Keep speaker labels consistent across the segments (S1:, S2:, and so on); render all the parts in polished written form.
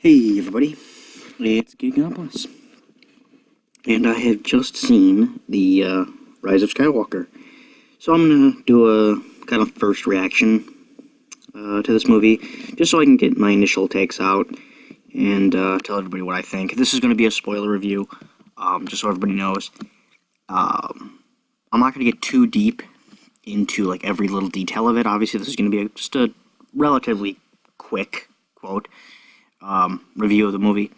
S1: Hey everybody, it's Gigapolis, and I have just seen the Rise of Skywalker. So I'm gonna do a kind of first reaction to this movie, just so I can get my initial takes out and tell everybody what I think. This is gonna be a spoiler review, just so everybody knows. I'm not gonna get too deep into like every little detail of it. Obviously, this is gonna be just a relatively quick quote. Review of the movie.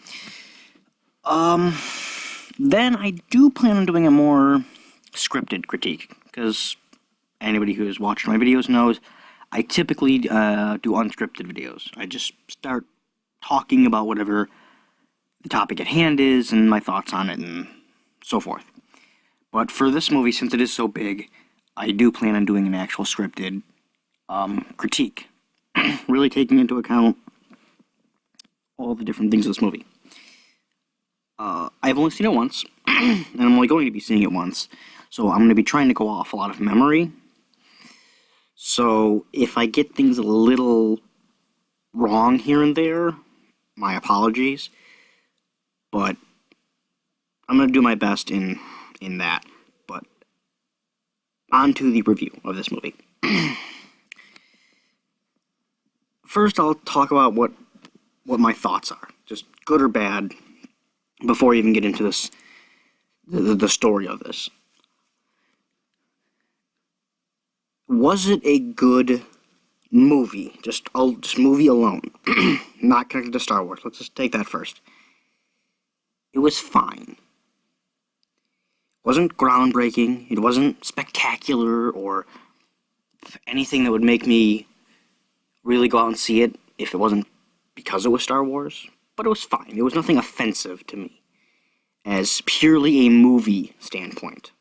S1: Then I do plan on doing a more scripted critique, because anybody who's watched my videos knows I typically do unscripted videos. I just start talking about whatever the topic at hand is and my thoughts on it and so forth. But for this movie, since it is so big, I do plan on doing an actual scripted critique, really taking into account all the different things in this movie. I've only seen it once, and I'm only going to be seeing it once, so I'm going to be trying to go off a lot of memory. So if I get things a little wrong here and there, my apologies, but I'm going to do my best in that. But on to the review of this movie. First, I'll talk about what my thoughts are, just good or bad, before I even get into this, the story of this. Was it a good movie? Just movie alone, not connected to Star Wars. Let's just take that first. It was fine. It wasn't groundbreaking. It wasn't spectacular or anything that would make me really go out and see it if it wasn't because it was Star Wars, but it was fine. It was nothing offensive to me as purely a movie standpoint.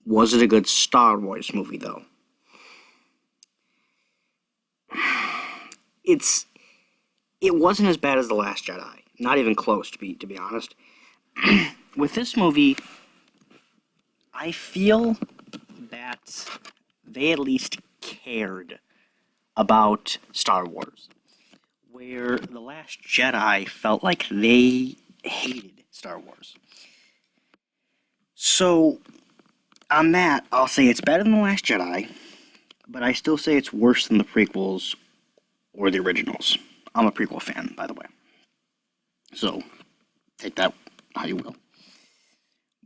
S1: Was it a good Star Wars movie, though? It wasn't as bad as The Last Jedi. Not even close, to be honest. With this movie, I feel that they at least cared about Star Wars, where The Last Jedi felt like they hated Star Wars. So, on that, I'll say it's better than The Last Jedi, but I still say it's worse than the prequels or the originals. I'm a prequel fan, by the way. So, take that how you will.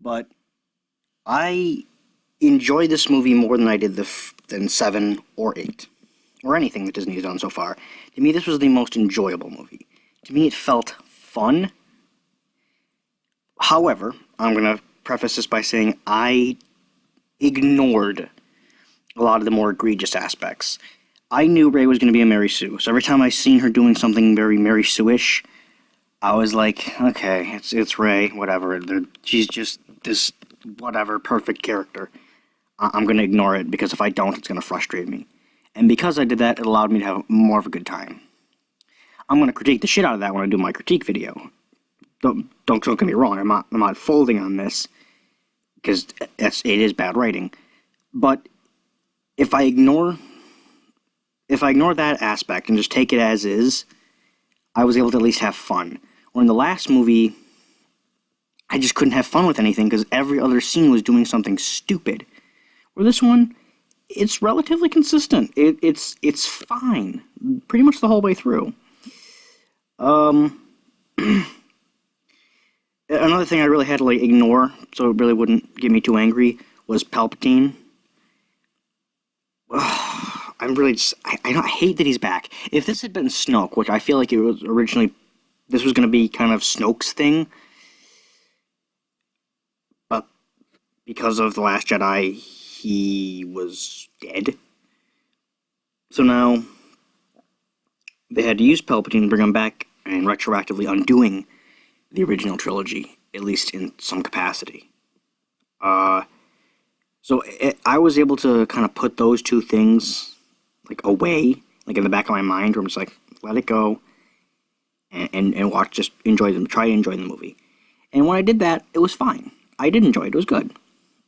S1: But I enjoyed this movie more than I did than 7 or 8. Or anything that Disney has done so far. To me, this was the most enjoyable movie. To me, it felt fun. However, I'm going to preface this by saying I ignored a lot of the more egregious aspects. I knew Rey was going to be a Mary Sue, so every time I seen her doing something very Mary Sue-ish, I was like, okay, it's Rey, whatever. She's just this whatever perfect character. I'm going to ignore it, because if I don't, it's going to frustrate me. And because I did that, it allowed me to have more of a good time. I'm going to critique the shit out of that when I do my critique video. Don't get me wrong, I'm not folding on this, because it is bad writing. But if I ignore that aspect and just take it as is, I was able to at least have fun. Or in the last movie, I just couldn't have fun with anything, because every other scene was doing something stupid. Where this one, it's relatively consistent. It's fine, pretty much the whole way through. Another thing I really had to ignore, so it really wouldn't get me too angry, was Palpatine. I hate that he's back. If this had been Snoke, which I feel like it was originally, this was going to be kind of Snoke's thing, but because of The Last Jedi, he was dead. So now they had to use Palpatine to bring him back and retroactively undoing the original trilogy, at least in some capacity. I was able to kind of put those two things away, in the back of my mind, where I'm just let it go and watch, just enjoy them, try to enjoy the movie. And when I did that, it was fine. I did enjoy it. It was good.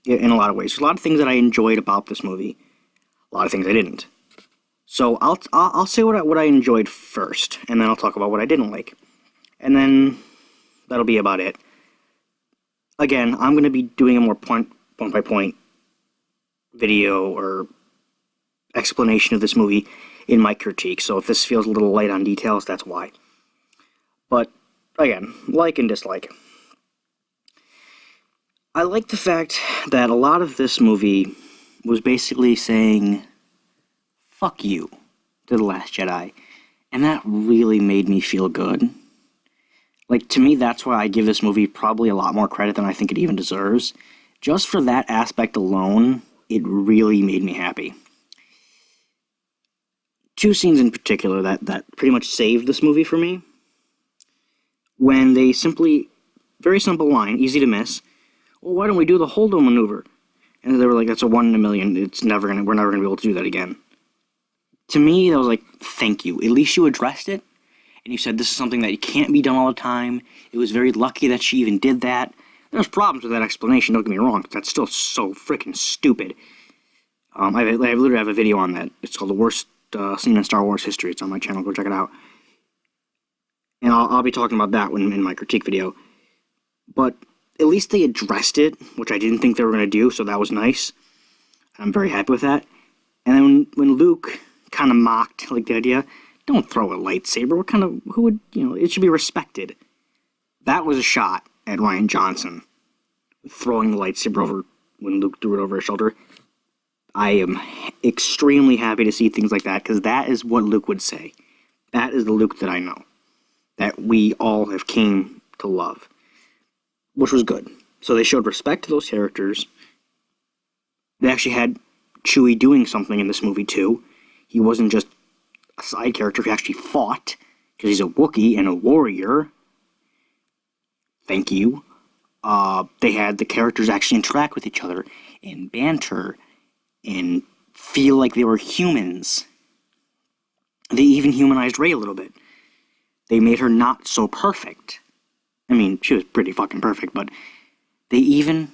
S1: In a lot of ways. There's a lot of things that I enjoyed about this movie. A lot of things I didn't. So I'll say what I enjoyed first, and then I'll talk about what I didn't like, and then that'll be about it. Again, I'm going to be doing a more point by point video or explanation of this movie in my critique. So if this feels a little light on details, that's why. But again, like and dislike. I like the fact that a lot of this movie was basically saying, fuck you, to The Last Jedi. And that really made me feel good. Like, to me, that's why I give this movie probably a lot more credit than I think it even deserves. Just for that aspect alone, it really made me happy. Two scenes in particular that pretty much saved this movie for me. When they simply, very simple line, easy to miss, well, why don't we do the Holdo maneuver? And they were like, that's a 1 in a million, we're never gonna be able to do that again. To me, that was like, thank you. At least you addressed it, and you said this is something that can't be done all the time. It was very lucky that she even did that. There's problems with that explanation, don't get me wrong. That's still so freaking stupid. I literally have a video on that. It's called The Worst Scene in Star Wars History. It's on my channel. Go check it out. And I'll be talking about that in my critique video. But at least they addressed it, which I didn't think they were going to do, so that was nice. I'm very happy with that. And then when Luke kind of mocked, like, the idea, don't throw a lightsaber. Who would, it should be respected. That was a shot at Rian Johnson, throwing the lightsaber over when Luke threw it over his shoulder. I am extremely happy to see things like that, because that is what Luke would say. That is the Luke that I know, that we all have came to love, which was good. So they showed respect to those characters. They actually had Chewie doing something in this movie, too. He wasn't just a side character. He actually fought, because he's a Wookiee and a warrior. Thank you. They had the characters actually interact with each other and banter and feel like they were humans. They even humanized Rey a little bit. They made her not so perfect. I mean, she was pretty fucking perfect, but they even,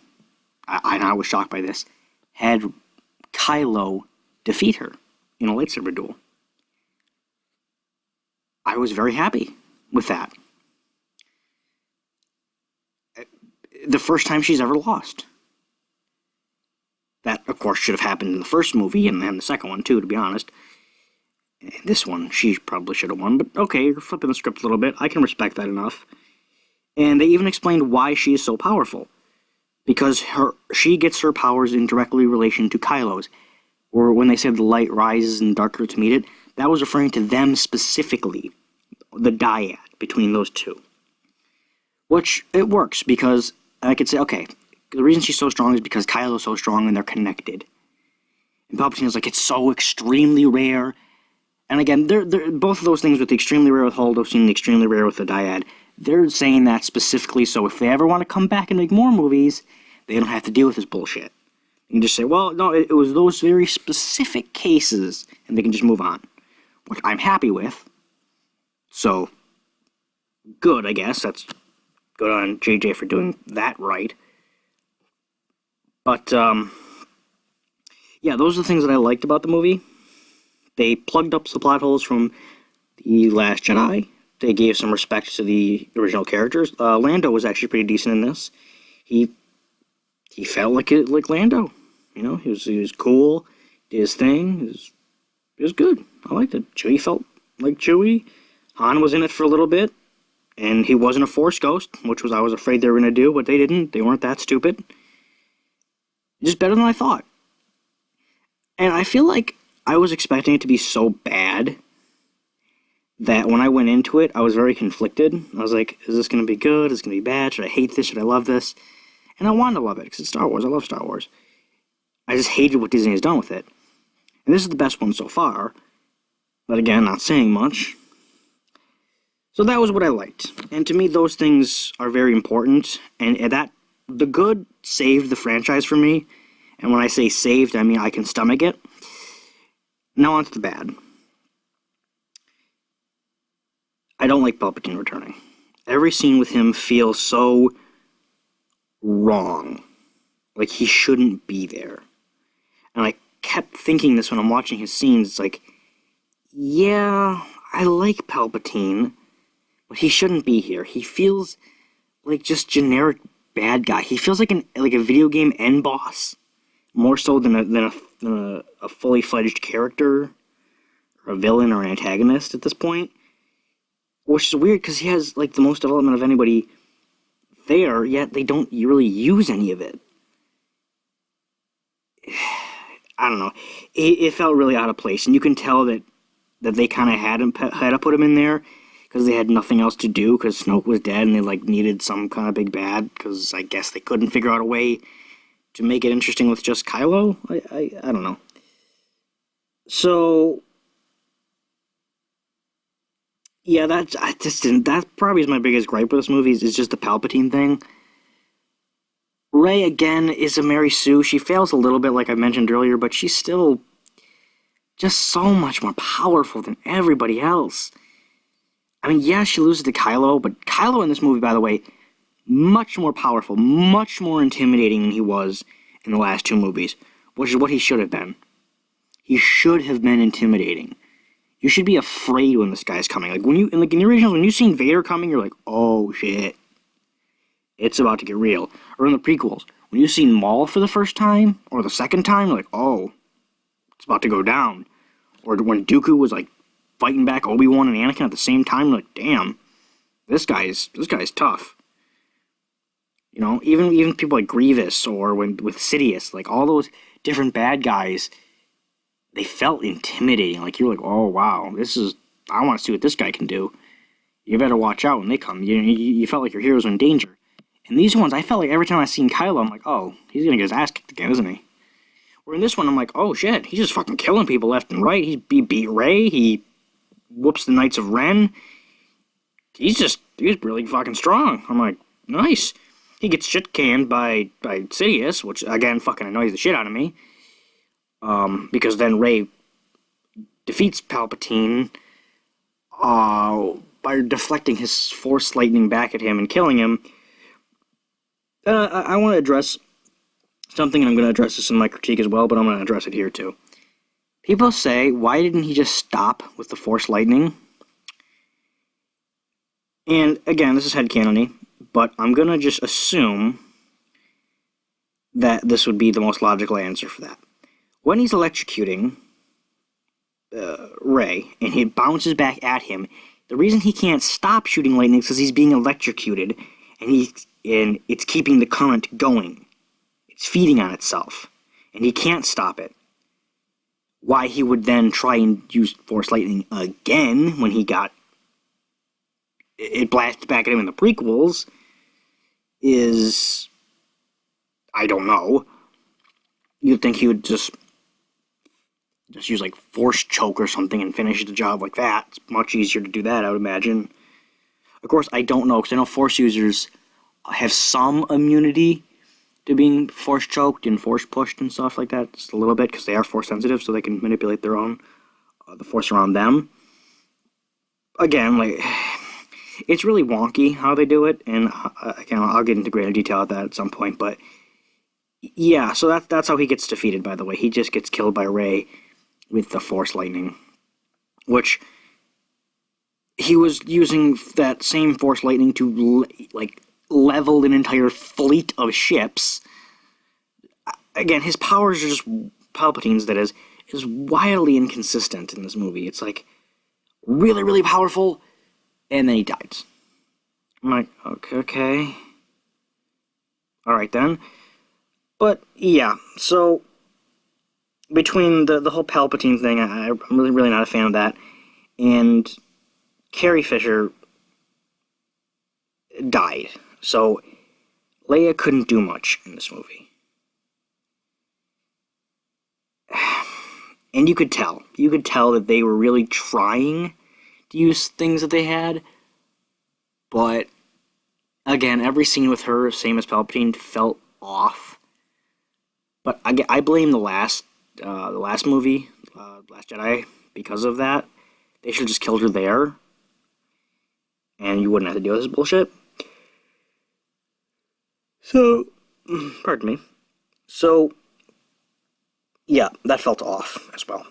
S1: I was shocked by this, had Kylo defeat her in a lightsaber duel. I was very happy with that. The first time she's ever lost. That, of course, should have happened in the first movie, and then the second one, too, to be honest. This one, she probably should have won, but okay, you're flipping the script a little bit. I can respect that enough. And they even explained why she is so powerful. Because she gets her powers in directly relation to Kylo's. Or when they said the light rises and darker to meet it, that was referring to them specifically. The dyad between those two. Which, it works, because I could say, okay, the reason she's so strong is because Kylo's so strong and they're connected. And Palpatine's like, it's so extremely rare. And again, they're both of those things with the extremely rare with Holdo, seeing the extremely rare with the dyad, they're saying that specifically so if they ever want to come back and make more movies, they don't have to deal with this bullshit. You can just say, well, no, it was those very specific cases, and they can just move on. Which I'm happy with. So, good, I guess. That's good on JJ for doing that right. But, yeah, those are the things that I liked about the movie. They plugged up some plot holes from The Last Jedi. They gave some respect to the original characters. Lando was actually pretty decent in this. He felt like Lando. He was cool, did his thing. It was good. I liked it. Chewie felt like Chewie. Han was in it for a little bit, and he wasn't a Force ghost, which I was afraid they were going to do, but they didn't. They weren't that stupid. Just better than I thought. And I feel like I was expecting it to be so bad that when I went into it, I was very conflicted. I was like, is this going to be good? Is it going to be bad? Should I hate this? Should I love this? And I wanted to love it, because it's Star Wars. I love Star Wars. I just hated what Disney has done with it. And this is the best one so far. But again, not saying much. So that was what I liked. And to me, those things are very important. And the good saved the franchise for me. And when I say saved, I mean I can stomach it. Now on to the bad. I don't like Palpatine returning. Every scene with him feels so wrong. Like he shouldn't be there. And I kept thinking this when I'm watching his scenes. It's like, yeah, I like Palpatine, but he shouldn't be here. He feels like just generic bad guy. He feels like a video game end boss, more so than a fully fledged character, or a villain, or an antagonist at this point. Which is weird because he has like the most development of anybody there, yet they don't really use any of it. I don't know. It felt really out of place, and you can tell that they kind of had to put him in there because they had nothing else to do because Snoke was dead and they like needed some kind of big bad because I guess they couldn't figure out a way to make it interesting with just Kylo. I don't know. So yeah, that probably is my biggest gripe with this movie is just the Palpatine thing. Rey again is a Mary Sue. She fails a little bit, like I mentioned earlier, but she's still just so much more powerful than everybody else. I mean, yeah, she loses to Kylo, but Kylo in this movie, by the way, much more powerful, much more intimidating than he was in the last two movies, which is what he should have been. He should have been intimidating. You should be afraid when this guy's coming. Like in the originals, when you seen Vader coming, you're like, oh shit, it's about to get real. Or in the prequels, when you seen Maul for the first time or the second time, you're like, oh, it's about to go down. Or when Dooku was like fighting back Obi-Wan and Anakin at the same time, you're like, damn, this guy's tough. You know, even people like Grievous or with Sidious, like all those different bad guys, they felt intimidating. Like you're like, oh wow, I want to see what this guy can do. You better watch out when they come. You felt like your heroes were in danger. And these ones, I felt like every time I seen Kylo, I'm like, oh, he's gonna get his ass kicked again, isn't he? Or in this one, I'm like, oh shit, he's just fucking killing people left and right. He beat Rey. He whoops the Knights of Ren. He's really fucking strong. I'm like, nice. He gets shit canned by Sidious, which again fucking annoys the shit out of me. Because then Rey defeats Palpatine by deflecting his Force lightning back at him and killing him. I want to address something, and I'm going to address this in my critique as well, but I'm going to address it here too. People say, why didn't he just stop with the Force lightning? And again, this is headcanon-y, but I'm going to just assume that this would be the most logical answer for that. When he's electrocuting Rey, and he bounces back at him, the reason he can't stop shooting lightning is because he's being electrocuted, and it's keeping the current going. It's feeding on itself, and he can't stop it. Why he would then try and use Force lightning again when he got it blasted back at him in the prequels is, I don't know. You'd think he would just use like Force choke or something and finish the job like that. It's much easier to do that, I would imagine. Of course, I don't know, because I know Force users have some immunity to being Force choked and Force pushed and stuff like that, just a little bit, because they are Force sensitive, so they can manipulate their own, the Force around them. Again, like, it's really wonky how they do it, and again, I'll get into greater detail at that at some point, but yeah, so that's how he gets defeated, by the way. He just gets killed by Rey with the Force lightning, which he was using that same Force lightning to, like, level an entire fleet of ships. Again, his powers are just Palpatine's, that is wildly inconsistent in this movie. It's like really, really powerful, and then he dies. I'm like, okay. Alright then. But yeah, so between the whole Palpatine thing, I'm really, really not a fan of that. And Carrie Fisher died. So Leia couldn't do much in this movie. And you could tell that they were really trying to use things that they had. But again, every scene with her, same as Palpatine, felt off. But I blame the last movie, Last Jedi, because of that. They should have just killed her there, and you wouldn't have to deal with this bullshit. So, pardon me. So, yeah, that felt off as well.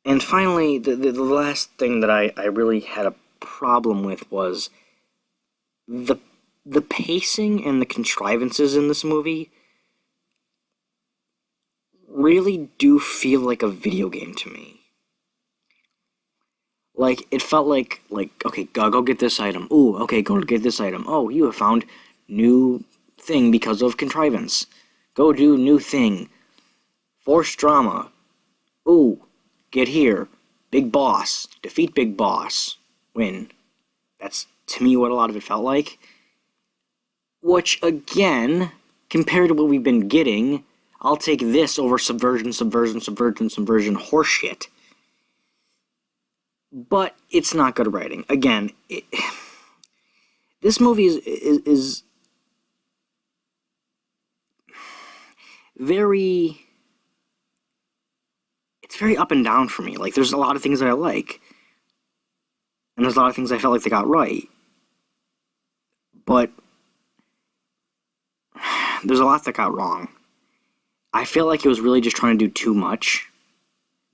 S1: And finally, the last thing that I really had a problem with was the the pacing and the contrivances in this movie really do feel like a video game to me. Like, it felt like, okay, go get this item. Ooh, okay, go get this item. Oh, you have found new thing because of contrivance. Go do new thing. Force drama. Ooh, get here. Big boss. Defeat big boss. Win. That's, to me, what a lot of it felt like. Which, again, compared to what we've been getting, I'll take this over subversion horseshit. But it's not good writing. Again, this movie is very... It's very up and down for me. Like, there's a lot of things that I like. And there's a lot of things I felt like they got right. But there's a lot that got wrong. I feel like it was really just trying to do too much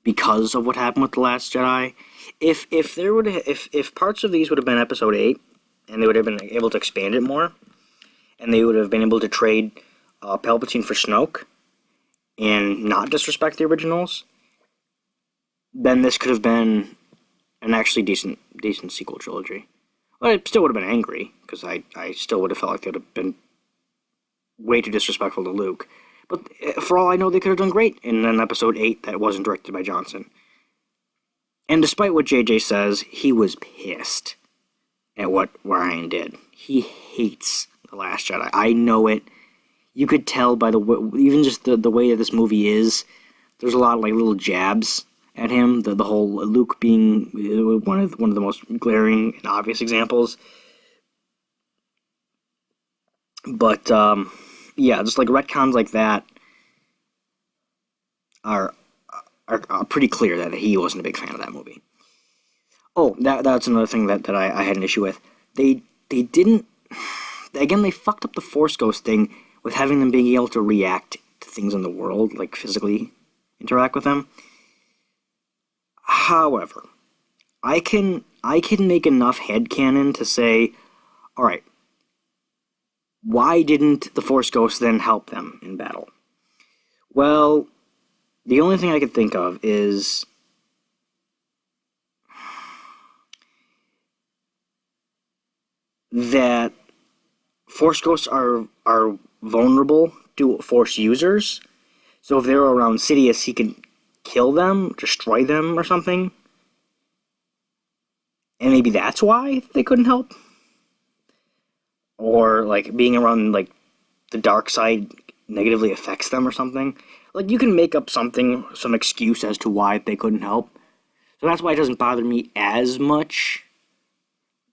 S1: because of what happened with The Last Jedi. If parts of these would have been Episode 8, and they would have been able to expand it more, and they would have been able to trade Palpatine for Snoke, and not disrespect the originals, then this could have been an actually decent sequel trilogy. But I still would have been angry, because I still would have felt like they would have been way too disrespectful to Luke. But for all I know, they could have done great in an Episode 8 that wasn't directed by Johnson. And despite what JJ says, he was pissed at what Ryan did. He hates The Last Jedi. I know it. You could tell by even just the way that this movie is. There's a lot of like little jabs at him. The whole Luke being one of the most glaring and obvious examples. But yeah, just like retcons like that are pretty clear that he wasn't a big fan of that movie. Oh, that's another thing that I had an issue with. They didn't... Again, they fucked up the Force Ghost thing with having them being able to react to things in the world, like physically interact with them. However, I can make enough headcanon to say, alright, why didn't the Force Ghost then help them in battle? Well, the only thing I could think of is that Force Ghosts are vulnerable to Force users. So if they're around Sidious, he can kill them, destroy them, or something. And maybe that's why they couldn't help. Or, like, being around, like, the dark side negatively affects them or something. Like, you can make up something, some excuse as to why they couldn't help. So that's why it doesn't bother me as much,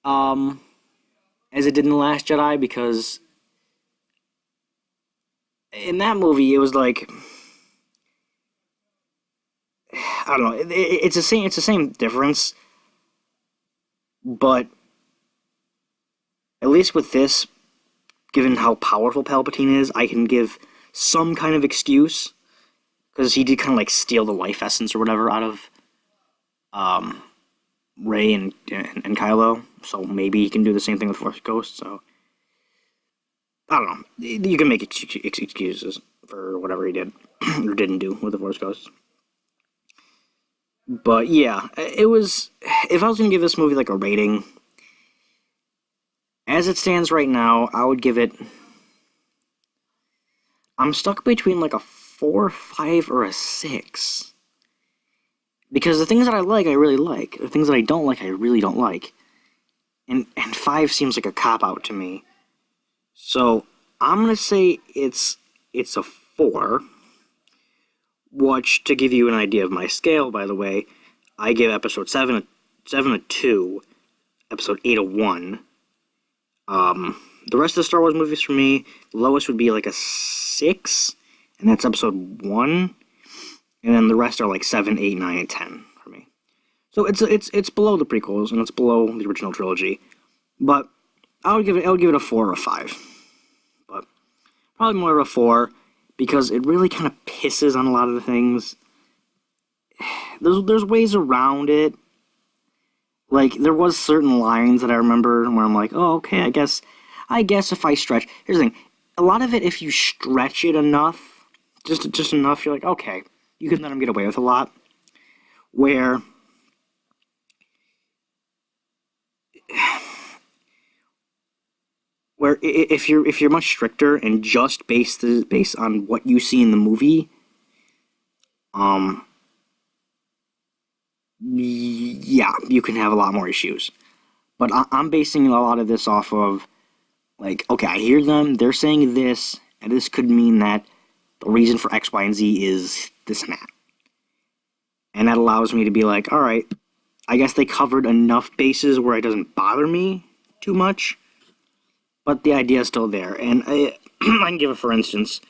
S1: as it did in The Last Jedi, because in that movie, it was like, I don't know, it's the same difference, but at least with this, given how powerful Palpatine is, I can give some kind of excuse, because he did kind of like steal the life essence or whatever out of Rey and Kylo, so maybe he can do the same thing with Force Ghosts. So I don't know. You can make excuses for whatever he did or didn't do with the Force Ghosts. But yeah, it was. If I was gonna give this movie like a rating, as it stands right now, I would give it. I'm stuck between like a 4, 5, or a 6. Because the things that I like, I really like. The things that I don't like, I really don't like. And 5 seems like a cop-out to me. So, I'm going to say it's a 4. Which, to give you an idea of my scale, by the way, I give Episode 7 a 2, Episode 8 a 1. The rest of the Star Wars movies for me, the lowest would be like a 6, and that's Episode 1. And then the rest are like 7, 8, 9, and 10 for me. So it's below the prequels, and it's below the original trilogy. But I would give it a 4 or a 5. But probably more of a 4, because it really kind of pisses on a lot of the things. there's ways around it. Like, there was certain lines that I remember where I'm like, oh, okay, I guess if I stretch... Here's the thing. A lot of it, if you stretch it enough, just enough, you're like, okay, you can let him get away with a lot. Where if you're much stricter and just based on what you see in the movie, yeah, you can have a lot more issues. But I'm basing a lot of this off of, like, okay, I hear them, they're saying this, and this could mean that the reason for X, Y, and Z is this and that. And that allows me to be like, alright, I guess they covered enough bases where it doesn't bother me too much, but the idea is still there. And I can give it, for instance,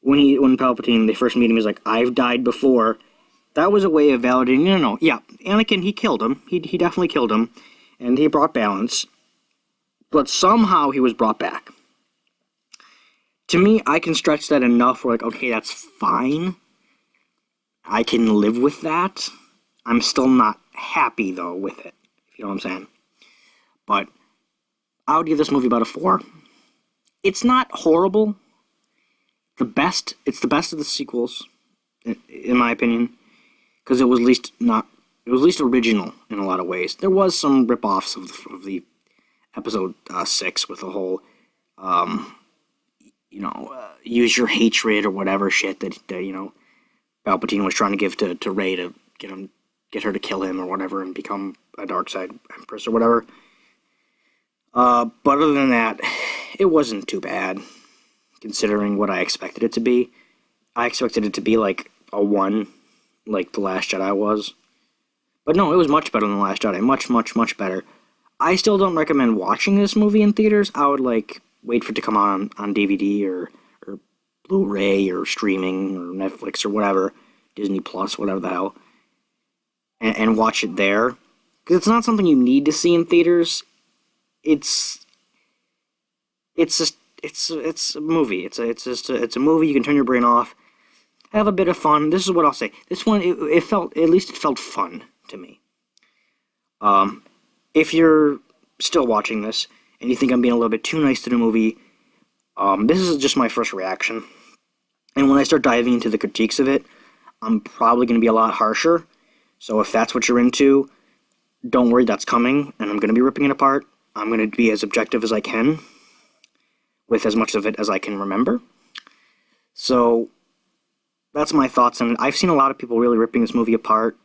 S1: when Palpatine, they first meet him, he's like, I've died before. That was a way of validating, no, yeah, Anakin, he killed him. He definitely killed him, and he brought balance. But somehow he was brought back. To me, I can stretch that enough where, like, okay, that's fine. I can live with that. I'm still not happy, though, with it, if you know what I'm saying. But I would give this movie about a 4. It's not horrible. It's the best of the sequels, in my opinion, because it was least original in a lot of ways. There was some rip-offs of the episode 6 with the whole, use your hatred or whatever shit that Palpatine was trying to give to Rey to get her to kill him or whatever and become a dark side empress or whatever. But other than that, it wasn't too bad, considering what I expected it to be. I expected it to be like a 1, like The Last Jedi was. But no, it was much better than The Last Jedi. Much, much, much better. I still don't recommend watching this movie in theaters. I would, wait for it to come out on DVD or Blu-ray or streaming or Netflix or whatever, Disney Plus, whatever the hell, and watch it there. Because it's not something you need to see in theaters. It's a movie. It's a movie. You can turn your brain off, have a bit of fun. This is what I'll say. This one, it felt fun to me. If you're still watching this and you think I'm being a little bit too nice to the movie, this is just my first reaction. And when I start diving into the critiques of it, I'm probably going to be a lot harsher. So if that's what you're into, don't worry, that's coming, and I'm going to be ripping it apart. I'm going to be as objective as I can, with as much of it as I can remember. So that's my thoughts on it. I've seen a lot of people really ripping this movie apart,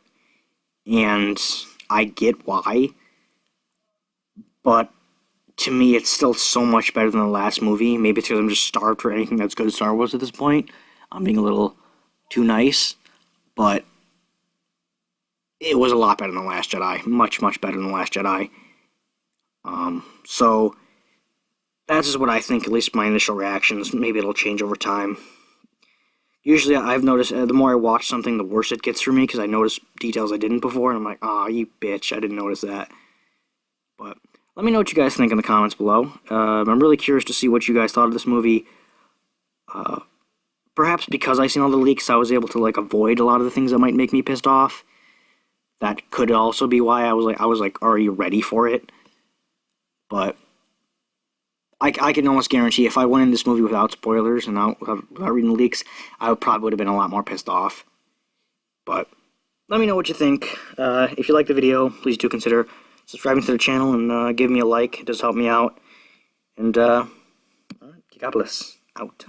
S1: and I get why. But to me, it's still so much better than the last movie. Maybe it's because I'm just starved for anything that's good as Star Wars at this point. I'm being a little too nice, but it was a lot better than The Last Jedi. Much, much better than The Last Jedi. So that's just what I think, at least my initial reactions. Maybe it'll change over time. Usually, I've noticed the more I watch something, the worse it gets for me, because I notice details I didn't before, and I'm like, aw, you bitch, I didn't notice that. But let me know what you guys think in the comments below. I'm really curious to see what you guys thought of this movie. Perhaps because I seen all the leaks, I was able to avoid a lot of the things that might make me pissed off. That could also be why I was already ready for it. But I can almost guarantee if I went in this movie without spoilers and without reading the leaks, I probably would have been a lot more pissed off. But let me know what you think. If you like the video, please do consider subscribing to the channel and give me a like. It does help me out. And God bless. Out.